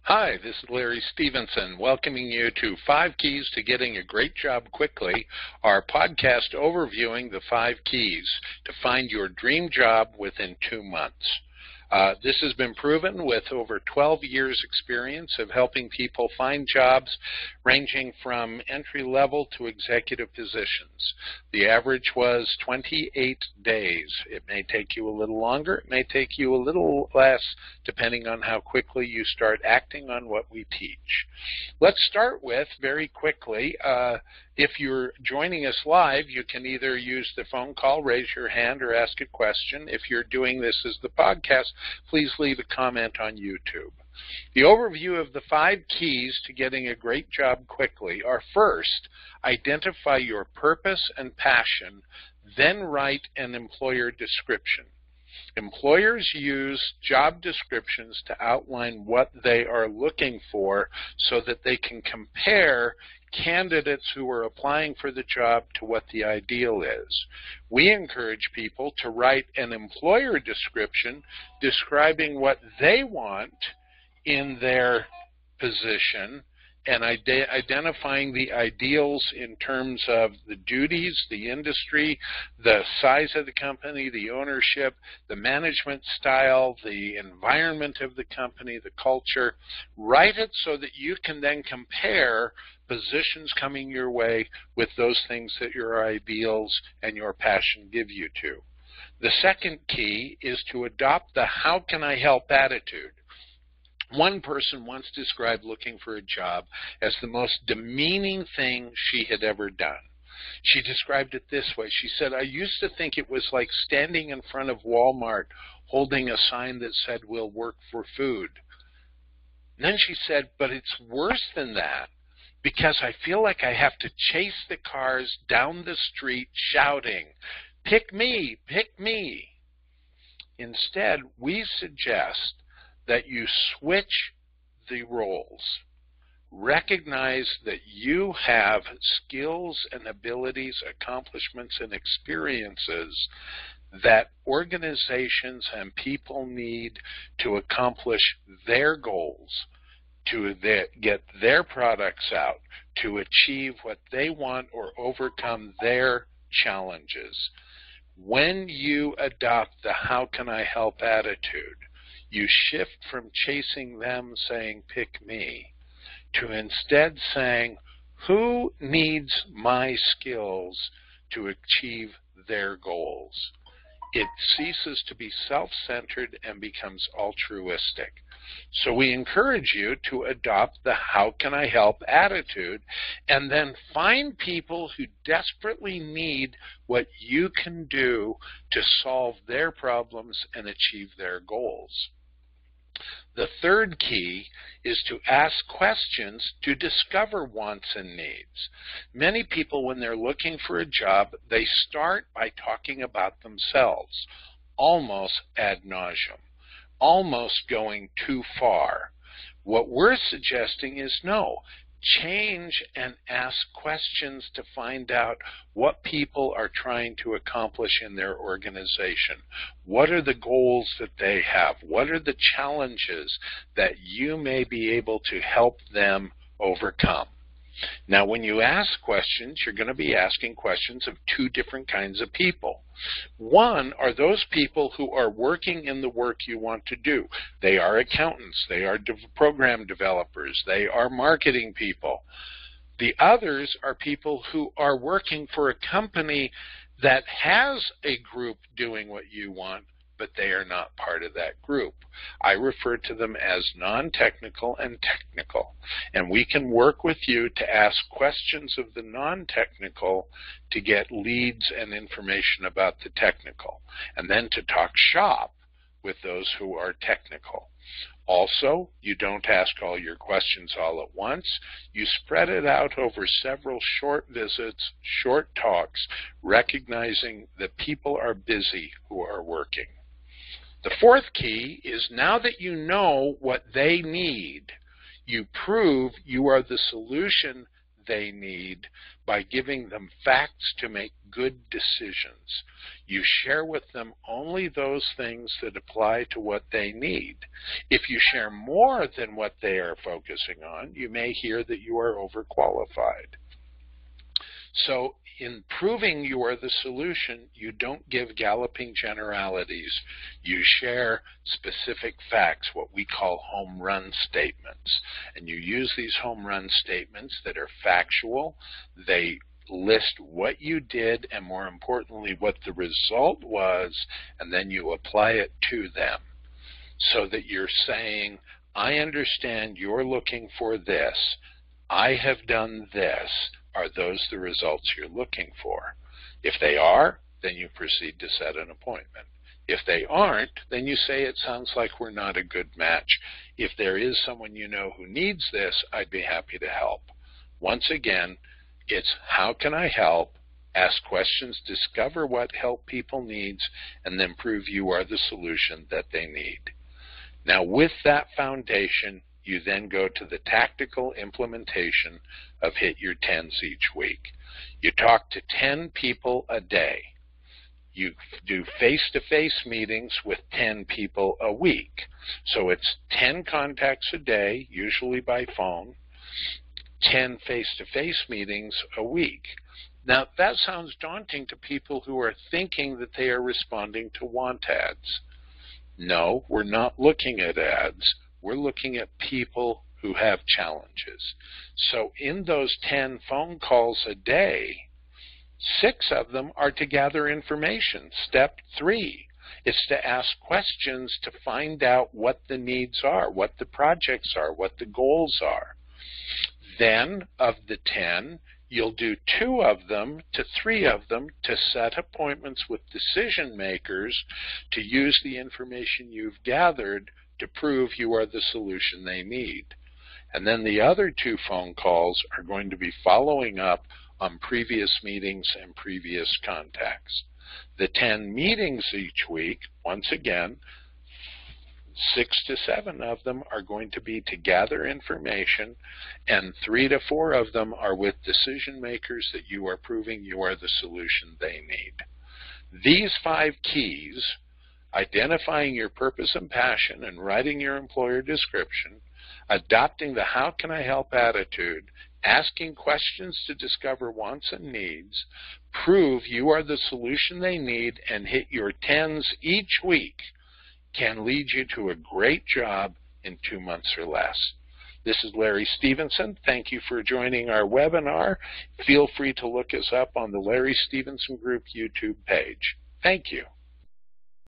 Hi, this is Larry Stevenson welcoming you to 5 Keys to Getting a Great Job Quickly, our podcast overviewing the 5 keys to find your dream job within 2 months. This has been proven with over 12 years experience of helping people find jobs ranging from entry-level to executive positions. The average was 28 days. It may take you a little longer, it may take you a little less, depending on how quickly you start acting on what we teach. Let's start with, very quickly, if you're joining us live, you can either use the phone call, raise your hand, or ask a question. If you're doing this as the podcast, please leave a comment on YouTube. The overview of the 5 keys to getting a great job quickly are: first, identify your purpose and passion, then write an employer description. Employers use job descriptions to outline what they are looking for so that they can compare candidates who are applying for the job to what the ideal is. We encourage people to write an employer description describing what they want in their position and identifying the ideals in terms of the duties, the industry, the size of the company, the ownership, the management style, the environment of the company, the culture. Write it so that you can then compare positions coming your way with those things that your ideals and your passion give you to. The second key is to adopt the "how can I help" attitude. One person once described looking for a job as the most demeaning thing she had ever done. She described it this way. She said, "I used to think it was like standing in front of Walmart holding a sign that said, 'We'll work for food.'" And then she said, "But it's worse than that, because I feel like I have to chase the cars down the street shouting, 'Pick me, pick me.'" Instead, we suggest that you switch the roles. Recognize that you have skills and abilities, accomplishments, and experiences that organizations and people need to accomplish their goals, to get their products out, to achieve what they want or overcome their challenges. When you adopt the "how can I help" attitude, you shift from chasing them saying, "Pick me," to instead saying, "Who needs my skills to achieve their goals?" It ceases to be self-centered and becomes altruistic. So we encourage you to adopt the "how can I help" attitude, and then find people who desperately need what you can do to solve their problems and achieve their goals. The third key is to ask questions to discover wants and needs. Many people, when they're looking for a job, they start by talking about themselves, almost ad nauseum, almost going too far. What we're suggesting is no. Change and ask questions to find out what people are trying to accomplish in their organization. What are the goals that they have? What are the challenges that you may be able to help them overcome? Now, when you ask questions, you're going to be asking questions of 2 different kinds of people. One are those people who are working in the work you want to do. They are accountants, they are program developers, they are marketing people. The others are people who are working for a company that has a group doing what you want, but they are not part of that group. I refer to them as non-technical and technical. And we can work with you to ask questions of the non-technical to get leads and information about the technical, and then to talk shop with those who are technical. Also, you don't ask all your questions all at once. You spread it out over several short visits, short talks, recognizing that people are busy who are working. The fourth key is, now that you know what they need, you prove you are the solution they need by giving them facts to make good decisions. You share with them only those things that apply to what they need. If you share more than what they are focusing on, you may hear that you are overqualified. So in proving you are the solution, you don't give galloping generalities. You share specific facts, what we call home run statements. And you use these home run statements that are factual. They list what you did and, more importantly, what the result was, and then you apply it to them. So that you're saying, I understand you're looking for this. I have done this. Are those the results you're looking for? If they are, then you proceed to set an appointment. If they aren't, then you say it sounds like we're not a good match. If there is someone you know who needs this, I'd be happy to help. Once again, it's how can I help? Ask questions, discover what help people needs, and then prove you are the solution that they need. Now, with that foundation, you then go to the tactical implementation of hit your 10s each week. You talk to 10 people a day. You do face-to-face meetings with 10 people a week. So it's 10 contacts a day, usually by phone, 10 face-to-face meetings a week. Now, that sounds daunting to people who are thinking that they are responding to want ads. No, we're not looking at ads. We're looking at people who have challenges. So in those 10 phone calls a day, 6 of them are to gather information. Step 3 is to ask questions to find out what the needs are, what the projects are, what the goals are. Then, of the 10, you'll do 2 of them to 3 of them to set appointments with decision makers to use the information you've gathered to prove you are the solution they need. And then the other 2 phone calls are going to be following up on previous meetings and previous contacts. The 10 meetings each week, once again, 6 to 7 of them are going to be to gather information, and 3 to 4 of them are with decision makers that you are proving you are the solution they need. These 5 keys, identifying your purpose and passion and writing your employer description, adopting the how can I help attitude, asking questions to discover wants and needs, prove you are the solution they need, and hit your 10s each week, can lead you to a great job in 2 months or less. This is Larry Stevenson. Thank you for joining our webinar. Feel free to look us up on the Larry Stevenson Group YouTube page. Thank you.